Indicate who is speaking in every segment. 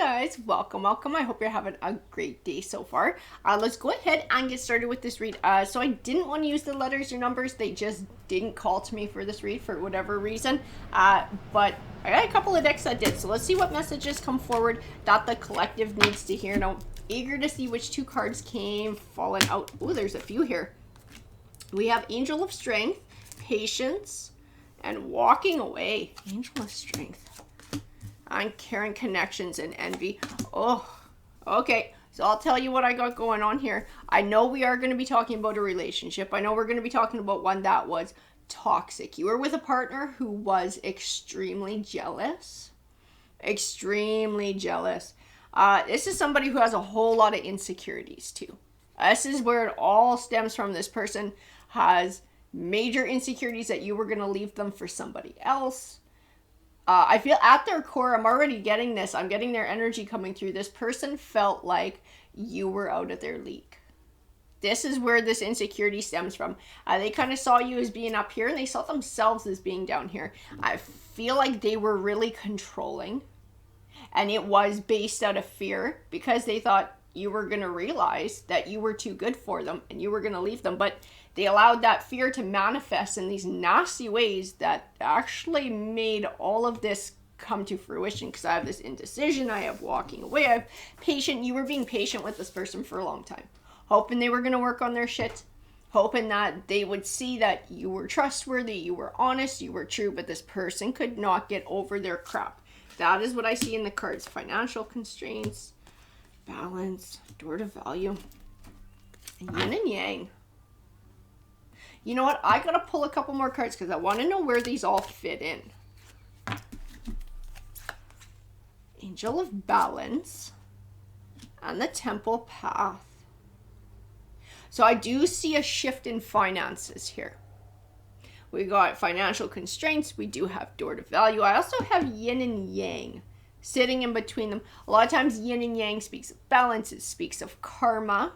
Speaker 1: guys, welcome. I hope you're having a great day so far. Let's go ahead and get started with this read. So I didn't want to use the letters or numbers. They just didn't call to me for this read for whatever reason. But I got a couple of decks that did. So let's see what messages come forward that the collective needs to hear. Now, eager to see which two cards came falling out. Oh, there's a few here. We have Angel of Strength, Patience, and Walking Away. Angel of Strength. Uncaring connections and envy. Oh, okay. So I'll tell you what I got going on here. I know we are going to be talking about a relationship. I know we're going to be talking about one that was toxic. You were with a partner who was extremely jealous. Extremely jealous. This is somebody who has a whole lot of insecurities too. This is where it all stems from. This person has major insecurities that you were going to leave them for somebody else. I feel at their core, I'm already getting this. I'm getting their energy coming through. This person felt like you were out of their league. This is where this insecurity stems from. They kind of saw you as being up here and they saw themselves as being down here. I feel like they were really controlling. And it was based out of fear because they thought you were going to realize that you were too good for them and you were going to leave them. But they allowed that fear to manifest in these nasty ways that actually made all of this come to fruition. Because I have this indecision, I have walking away, I have patient. You were being patient with this person for a long time, hoping they were going to work on their shit, hoping that they would see that you were trustworthy, you were honest, you were true, but this person could not get over their crap. That is what I see in the cards. Financial constraints, balance, door to value, yin and yang. You know what? I gotta pull a couple more cards because I want to know where these all fit in. Angel of Balance and the Temple Path. So I do see a shift in finances here. We got financial constraints. We do have door to value. I also have yin and yang sitting in between them. A lot of times yin and yang speaks of balance. It speaks of karma.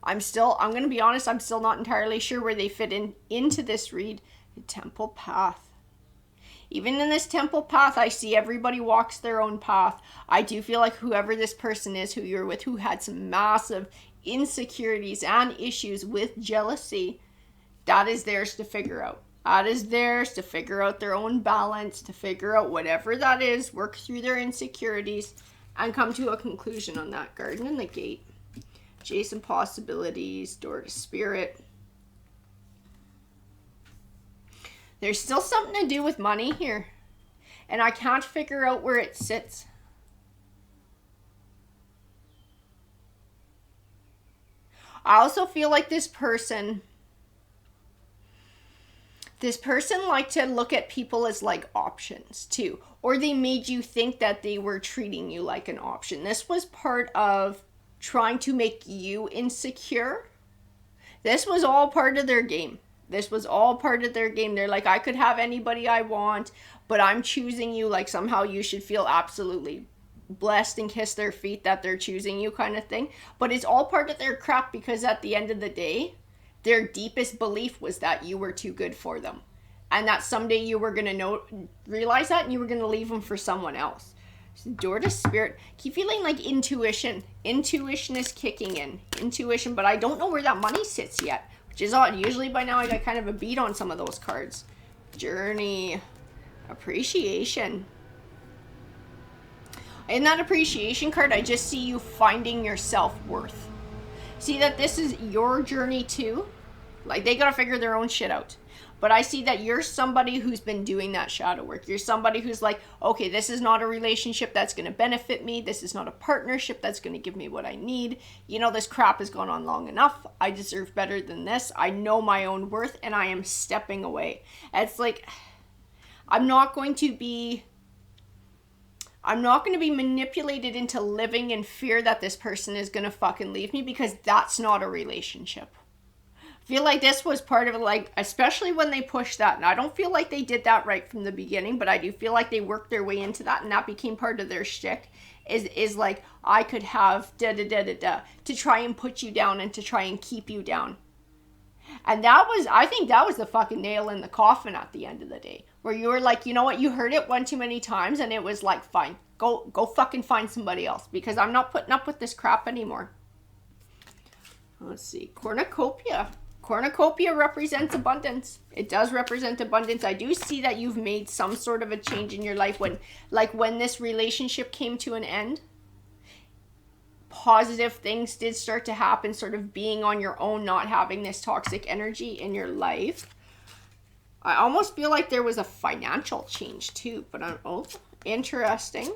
Speaker 1: I'm going to be honest, I'm still not entirely sure where they fit into this read. The Temple Path. Even in this Temple Path, I see everybody walks their own path. I do feel like whoever this person is who you're with, who had some massive insecurities and issues with jealousy, that is theirs to figure out. That is theirs to figure out their own balance, to figure out whatever that is, work through their insecurities, and come to a conclusion on that. Garden and the Gate. Adjacent possibilities, door to spirit. There's still something to do with money here. And I can't figure out where it sits. I also feel like this person liked to look at people as like options too. Or they made you think that they were treating you like an option. This was part of trying to make you insecure. This was all part of their game. They're like, I could have anybody I want, but I'm choosing you. Like somehow you should feel absolutely blessed and kiss their feet that they're choosing you, kind of thing. But it's all part of their crap because at the end of the day, their deepest belief was that you were too good for them. And that someday you were going to realize that and you were going to leave them for someone else. Door to spirit. Keep feeling like intuition. Intuition is kicking in. Intuition, but I don't know where that money sits yet, which is odd. Usually by now I got kind of a beat on some of those cards. Journey. Appreciation. In that appreciation card, I just see you finding your self-worth. See that this is your journey too. Like they gotta figure their own shit out. But I see that you're somebody who's been doing that shadow work. You're somebody who's like, okay, this is not a relationship that's going to benefit me. This is not a partnership that's going to give me what I need. You know, this crap has gone on long enough. I deserve better than this. I know my own worth and I am stepping away. It's like, I'm not going to be manipulated into living in fear that this person is going to fucking leave me because that's not a relationship. Feel like this was part of like, especially when they pushed that. And I don't feel like they did that right from the beginning, but I do feel like they worked their way into that and that became part of their shtick is like, I could have to try and put you down and to try and keep you down. And that was, I think that was the fucking nail in the coffin at the end of the day. Where you were like, you know what, you heard it one too many times and it was like, fine, go fucking find somebody else because I'm not putting up with this crap anymore. Let's see, cornucopia. Cornucopia represents abundance. It does represent abundance. I do see that you've made some sort of a change in your life when this relationship came to an end. Positive things did start to happen, sort of being on your own, not having this toxic energy in your life. I almost feel like there was a financial change too, but interesting.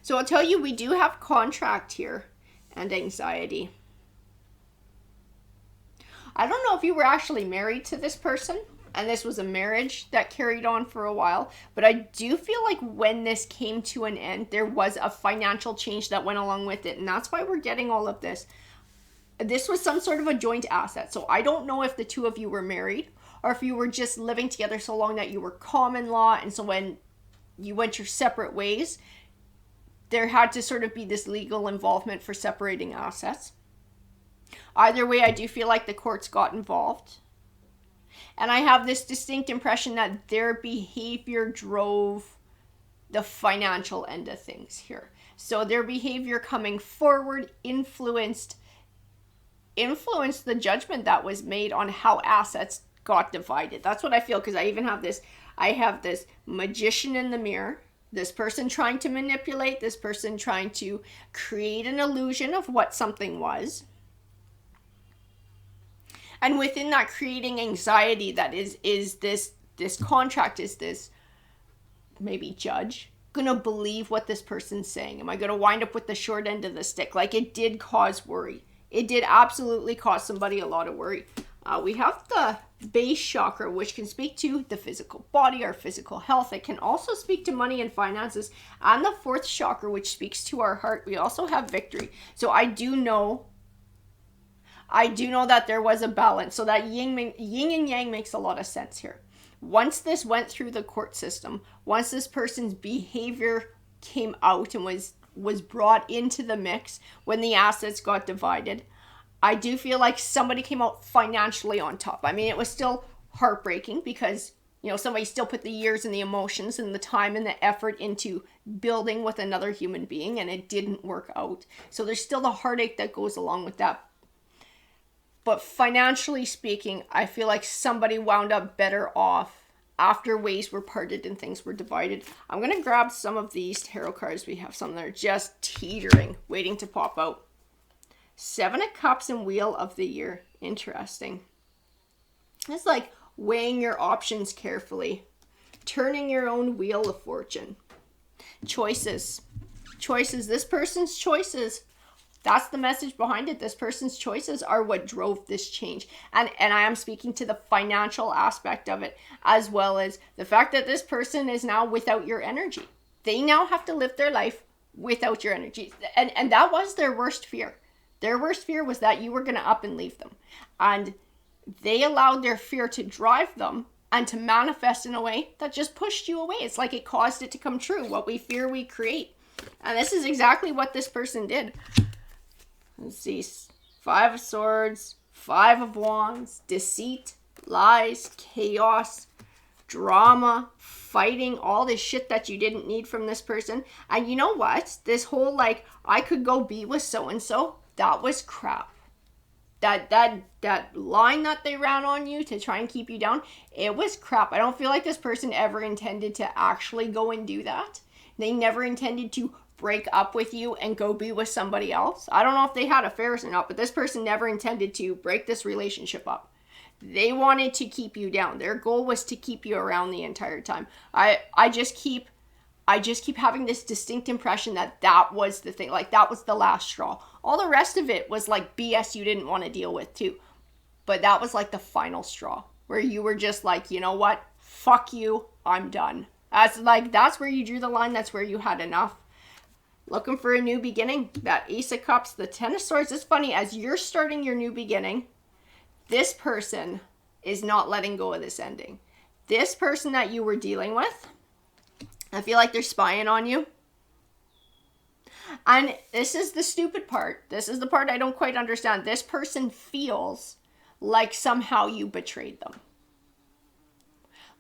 Speaker 1: So I'll tell you, we do have contract here and anxiety. I don't know if you were actually married to this person and this was a marriage that carried on for a while, but I do feel like when this came to an end, there was a financial change that went along with it. And that's why we're getting all of this. This was some sort of a joint asset. So I don't know if the two of you were married or if you were just living together so long that you were common law. And so when you went your separate ways, there had to sort of be this legal involvement for separating assets. Either way, I do feel like the courts got involved. And I have this distinct impression that their behavior drove the financial end of things here. So their behavior coming forward influenced the judgment that was made on how assets got divided. That's what I feel, because I have this magician in the mirror, this person trying to manipulate, this person trying to create an illusion of what something was. And within that, creating anxiety that is this contract, is this maybe judge gonna believe what this person's saying? Am I gonna wind up with the short end of the stick? Like, it did cause worry. It did absolutely cause somebody a lot of worry. We have the base chakra, which can speak to the physical body, our physical health. It can also speak to money and finances. And the fourth chakra, which speaks to our heart. We also have victory. So I do know that there was a balance. So that yin and yang makes a lot of sense here. Once this went through the court system, once this person's behavior came out and was brought into the mix, when the assets got divided, I do feel like somebody came out financially on top. I mean, it was still heartbreaking because, somebody still put the years and the emotions and the time and the effort into building with another human being, and it didn't work out. So there's still the heartache that goes along with that. But financially speaking, I feel like somebody wound up better off after ways were parted and things were divided. I'm going to grab some of these tarot cards. We have some that are just teetering, waiting to pop out. 7 of Cups and Wheel of the Year. Interesting. It's like weighing your options carefully. Turning your own wheel of fortune. Choices. This person's choices. That's the message behind it. This person's choices are what drove this change. And I am speaking to the financial aspect of it, as well as the fact that this person is now without your energy. They now have to live their life without your energy. And that was their worst fear. Their worst fear was that you were going to up and leave them. And they allowed their fear to drive them and to manifest in a way that just pushed you away. It's like it caused it to come true. What we fear, we create. And this is exactly what this person did. Let's see, 5 of Swords, 5 of Wands, deceit, lies, chaos, drama, fighting, all this shit that you didn't need from this person. And you know what? This whole I could go be with so-and-so, that was crap. That line that they ran on you to try and keep you down, it was crap. I don't feel like this person ever intended to actually go and do that. They never intended to break up with you and go be with somebody else. I don't know if they had affairs or not, but this person never intended to break this relationship up. They wanted to keep you down. Their goal was to keep you around the entire time. I just keep having this distinct impression that was the thing. Like, that was the last straw. All the rest of it was like BS you didn't want to deal with too. But that was like the final straw where you were just like, you know what? Fuck you. I'm done. That's where you drew the line. That's where you had enough. Looking for a new beginning. That Ace of Cups, the 10 of Swords. It's funny, as you're starting your new beginning, this person is not letting go of this ending. This person that you were dealing with, I feel like they're spying on you. And this is the stupid part. This is the part I don't quite understand. This person feels like somehow you betrayed them.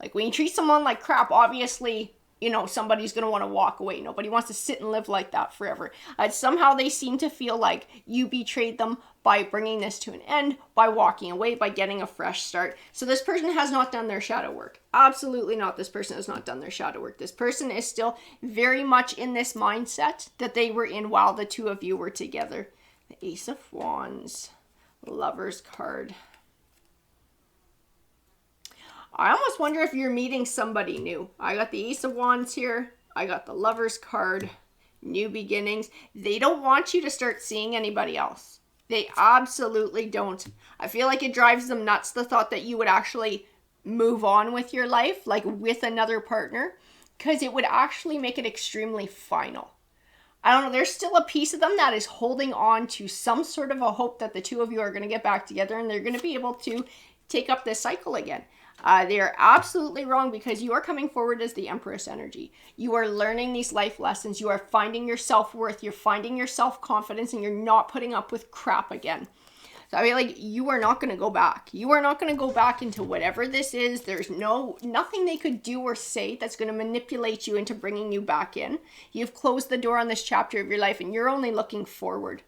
Speaker 1: Like when you treat someone like crap, obviously, you know, somebody's going to want to walk away. Nobody wants to sit and live like that forever. Somehow they seem to feel like you betrayed them by bringing this to an end, by walking away, by getting a fresh start. So this person has not done their shadow work. Absolutely not. This person has not done their shadow work. This person is still very much in this mindset that they were in while the two of you were together. The Ace of Wands, Lover's card. I almost wonder if you're meeting somebody new. I got the Ace of Wands here. I got the Lover's card. New beginnings. They don't want you to start seeing anybody else. They absolutely don't. I feel like it drives them nuts, the thought that you would actually move on with your life, like with another partner, because it would actually make it extremely final. I don't know. There's still a piece of them that is holding on to some sort of a hope that the two of you are going to get back together and they're going to be able to take up this cycle again. They are absolutely wrong because you are coming forward as the Empress energy. You are learning these life lessons. You are finding your self-worth. You're finding your self-confidence, and you're not putting up with crap again. So I mean, like, you are not going to go back. You are not going to go back into whatever this is. There's nothing they could do or say that's going to manipulate you into bringing you back in. You've closed the door on this chapter of your life, and you're only looking forward.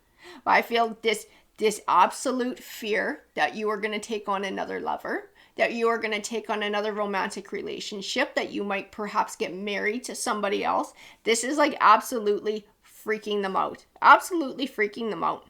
Speaker 1: But I feel this absolute fear that you are going to take on another lover, that you are going to take on another romantic relationship, that you might perhaps get married to somebody else. This is like absolutely freaking them out. Absolutely freaking them out.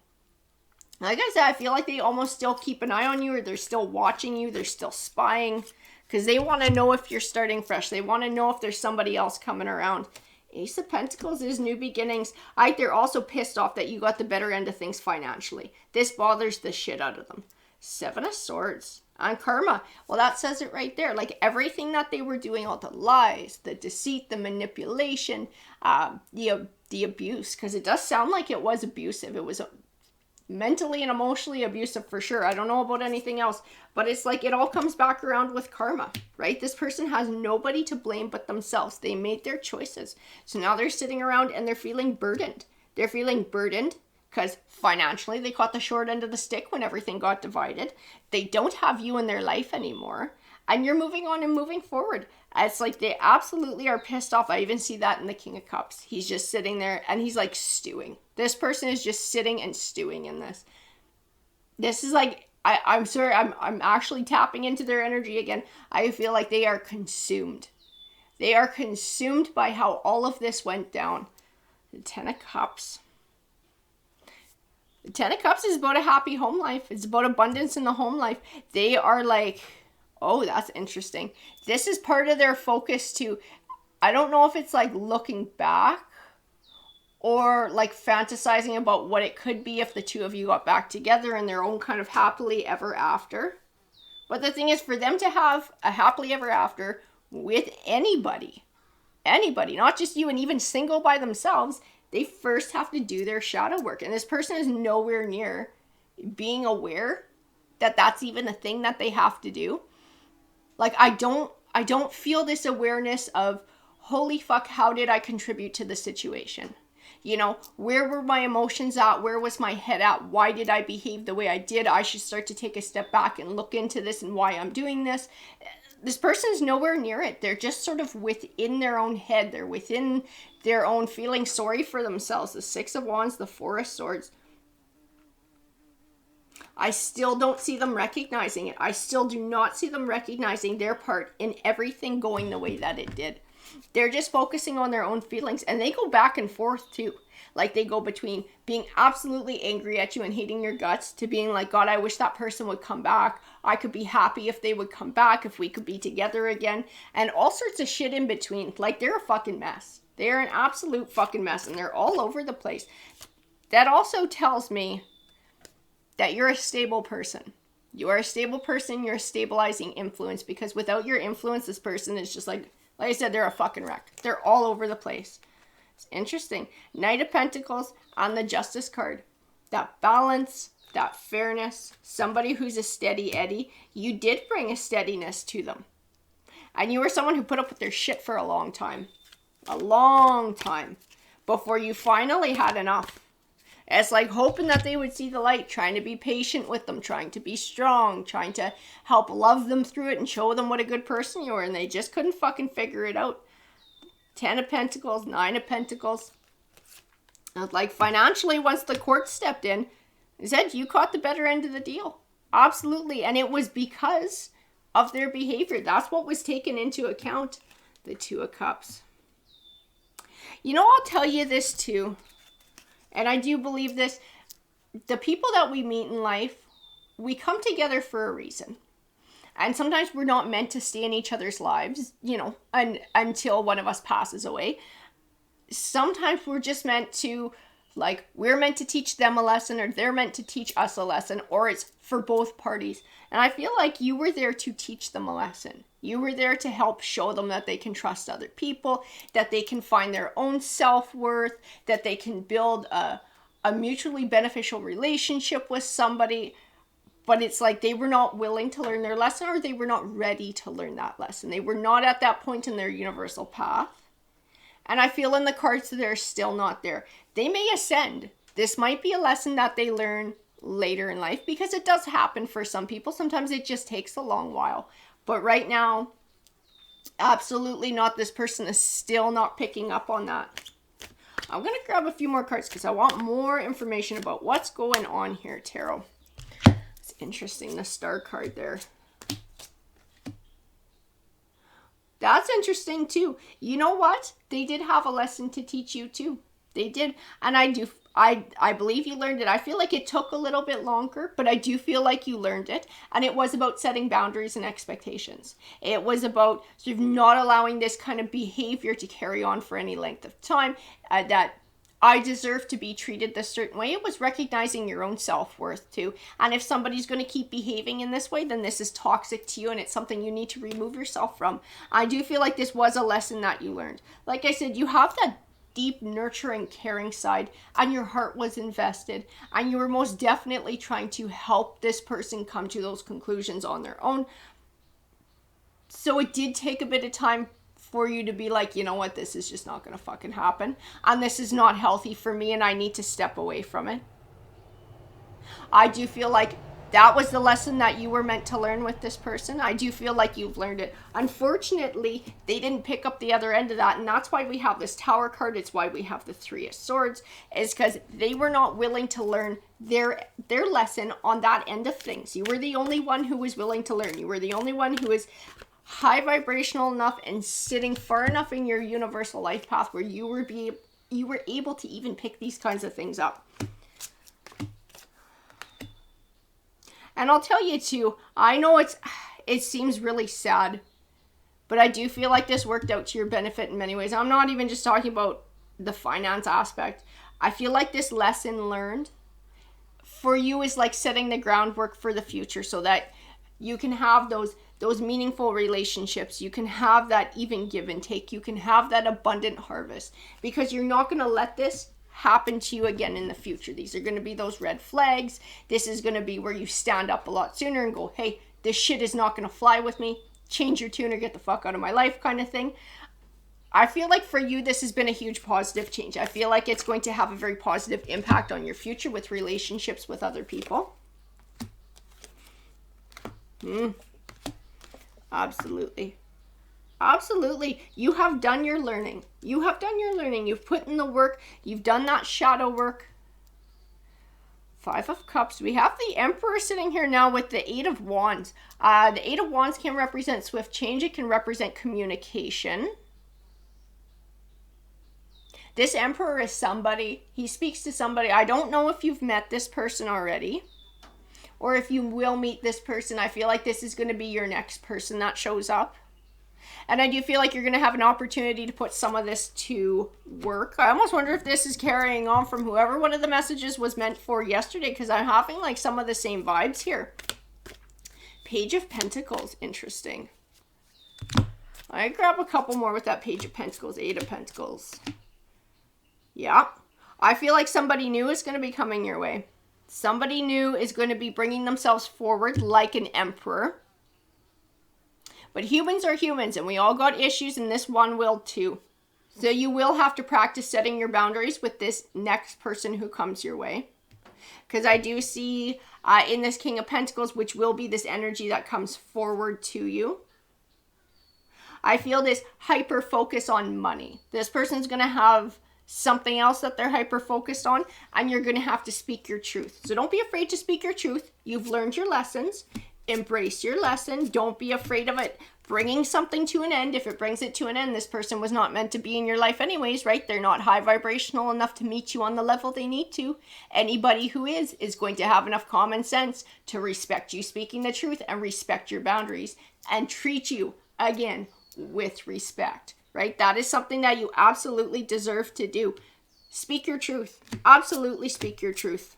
Speaker 1: Like I said, I feel like they almost still keep an eye on you, or they're still watching you. They're still spying because they want to know if you're starting fresh. They want to know if there's somebody else coming around. Ace of Pentacles is new beginnings. They're also pissed off that you got the better end of things financially. This bothers the shit out of them. Seven of Swords. On karma. Well, that says it right there. Like everything that they were doing, all the lies, the deceit, the manipulation, the abuse, because it does sound like it was abusive. It was mentally and emotionally abusive for sure. I don't know about anything else, but it's like it all comes back around with karma, right? This person has nobody to blame but themselves. They made their choices. So now they're sitting around and they're feeling burdened. They're feeling burdened because financially they caught the short end of the stick when everything got divided. They don't have you in their life anymore. And you're moving on and moving forward. It's like they absolutely are pissed off. I even see that in the King of Cups. He's just sitting there and he's like stewing. This person is just sitting and stewing in this. This is like, I'm sorry, I'm actually tapping into their energy again. I feel like they are consumed. They are consumed by how all of this went down. The Ten of Cups. The Ten of Cups is about a happy home life. It's about abundance in the home life. They are like, oh, that's interesting. This is part of their focus too. I don't know if it's like looking back or like fantasizing about what it could be if the two of you got back together in their own kind of happily ever after. But the thing is, for them to have a happily ever after with anybody, not just you, and even single by themselves, they first have to do their shadow work. And this person is nowhere near being aware that that's even a thing that they have to do. Like, I don't feel this awareness of, holy fuck, how did I contribute to the situation? You know, where were my emotions at? Where was my head at? Why did I behave the way I did? I should start to take a step back and look into this and why I'm doing this. This person's nowhere near it. They're just sort of within their own head. They're within their own feeling sorry for themselves. The Six of Wands, the Four of Swords. I still don't see them recognizing it. I still do not see them recognizing their part in everything going the way that it did. They're just focusing on their own feelings, and they go back and forth too. Like, they go between being absolutely angry at you and hating your guts to being like, God, I wish that person would come back. I could be happy if they would come back, if we could be together again, and all sorts of shit in between. Like, they're a fucking mess. They're an absolute fucking mess, and they're all over the place. That also tells me that you're a stable person. You are a stable person. You're a stabilizing influence, because without your influence, this person is just like I said, they're a fucking wreck. They're all over the place. It's interesting. Knight of Pentacles on the Justice card. That balance, that fairness, somebody who's a steady Eddie. You did bring a steadiness to them. And you were someone who put up with their shit for a long time. A long time. before you finally had enough. It's like hoping that they would see the light, trying to be patient with them, trying to be strong, trying to help love them through it and show them what a good person you are, and they just couldn't fucking figure it out. 10 of Pentacles, 9 of Pentacles. Like financially, once the court stepped in, it said you caught the better end of the deal. Absolutely. And it was because of their behavior. That's what was taken into account. The 2 of Cups. You know, I'll tell you this too. And I do believe this. The people that we meet in life, we come together for a reason. And sometimes we're not meant to stay in each other's lives, you know, until one of us passes away. Sometimes we're just meant to, like, we're meant to teach them a lesson, or they're meant to teach us a lesson, or it's for both parties. And I feel like you were there to teach them a lesson. You were there to help show them that they can trust other people, that they can find their own self-worth, that they can build a mutually beneficial relationship with somebody. But it's like they were not willing to learn their lesson, or they were not ready to learn that lesson. They were not at that point in their universal path. And I feel in the cards that they're still not there. They may ascend. This might be a lesson that they learn later in life, because it does happen for some people. Sometimes it just takes a long while. But right now, absolutely not. This person is still not picking up on that. I'm going to grab a few more cards because I want more information about what's going on here, Tarot. It's interesting, the Star card there. That's interesting too. You know what? They did have a lesson to teach you too. They did. And I believe you learned it. I feel like it took a little bit longer, but I do feel like you learned it. And it was about setting boundaries and expectations. It was about sort of not allowing this kind of behavior to carry on for any length of time, that I deserve to be treated this certain way. It was recognizing your own self-worth too. And if somebody's going to keep behaving in this way, then this is toxic to you, and it's something you need to remove yourself from. I do feel like this was a lesson that you learned. Like I said, you have that deep, nurturing, caring side, and your heart was invested, and you were most definitely trying to help this person come to those conclusions on their own. So it did take a bit of time for you to be like, you know what, this is just not going to fucking happen, and this is not healthy for me, and I need to step away from it. I do feel like that was the lesson that you were meant to learn with this person. I do feel like you've learned it. Unfortunately, they didn't pick up the other end of that, and that's why we have this Tower card. It's why we have the 3 of Swords, is because they were not willing to learn their lesson on that end of things. You were the only one who was willing to learn. You were the only one who was high vibrational enough and sitting far enough in your universal life path where you were able to even pick these kinds of things up. And I'll tell you too, I know it seems really sad, but I do feel like this worked out to your benefit in many ways. I'm not even just talking about the finance aspect. I feel like this lesson learned for you is like setting the groundwork for the future, so that you can have those meaningful relationships. You can have that even give and take. You can have that abundant harvest, because you're not going to let this happen to you again in the future. These are going to be those red flags. This is going to be where you stand up a lot sooner and go, hey, this shit is not going to fly with me. Change your tune or get the fuck out of my life, kind of thing. I feel like for you, this has been a huge positive change. I feel like it's going to have a very positive impact on your future with relationships with other people. Absolutely. Absolutely. You have done your learning. You have done your learning. You've put in the work. You've done that shadow work. 5 of Cups. We have the Emperor sitting here now with the 8 of Wands. The 8 of Wands can represent swift change. It can represent communication. This Emperor is somebody. He speaks to somebody. I don't know if you've met this person already, or if you will meet this person. I feel like this is going to be your next person that shows up. And I do feel like you're going to have an opportunity to put some of this to work. I almost wonder if this is carrying on from whoever one of the messages was meant for yesterday, because I'm having like some of the same vibes here. Page of Pentacles. Interesting. I grab a couple more with that Page of Pentacles. 8 of Pentacles. Yeah. I feel like somebody new is going to be coming your way. Somebody new is going to be bringing themselves forward like an emperor. But humans are humans, and we all got issues, and this one will too. So you will have to practice setting your boundaries with this next person who comes your way. Because I do see in this King of Pentacles, which will be this energy that comes forward to you, I feel this hyper focus on money. This person's going to have something else that they're hyper focused on, and you're going to have to speak your truth. So don't be afraid to speak your truth. You've learned your lessons. Embrace your lesson. Don't be afraid of it bringing something to an end. If it brings it to an end, this person was not meant to be in your life anyways, right? They're not high vibrational enough to meet you on the level they need to. Anybody who is going to have enough common sense to respect you speaking the truth and respect your boundaries and treat you, again, with respect, right? That is something that you absolutely deserve to do. Speak your truth. Absolutely speak your truth.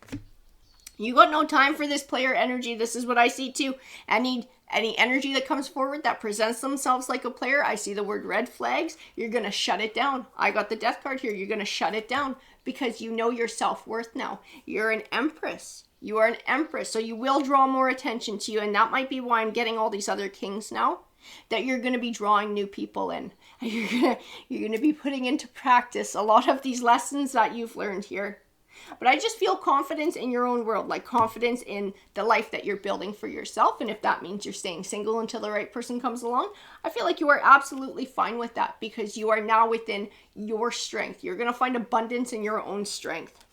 Speaker 1: You got no time for this player energy. This is what I see too. Any energy that comes forward that presents themselves like a player, I see the word red flags. You're going to shut it down. I got the death card here. You're going to shut it down because you know your self-worth now. You're an Empress. You are an Empress. So you will draw more attention to you. And that might be why I'm getting all these other kings now. That you're going to be drawing new people in. You're going to be putting into practice a lot of these lessons that you've learned here. But I just feel confidence in your own world, like confidence in the life that you're building for yourself. And if that means you're staying single until the right person comes along, I feel like you are absolutely fine with that because you are now within your strength. You're going to find abundance in your own strength.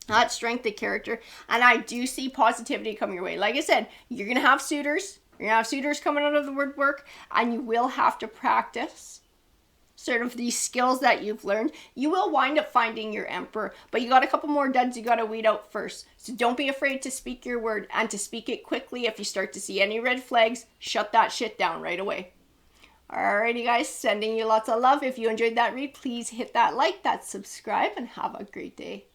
Speaker 1: That strength of character. And I do see positivity coming your way. Like I said, you're going to have suitors. You're going to have suitors coming out of the woodwork, and you will have to practice sort of these skills that you've learned. You will wind up finding your emperor, but you got a couple more duds you got to weed out first. So don't be afraid to speak your word and to speak it quickly. If you start to see any red flags, shut that shit down right away. Alrighty guys, sending you lots of love. If you enjoyed that read, please hit that like, that subscribe, and have a great day.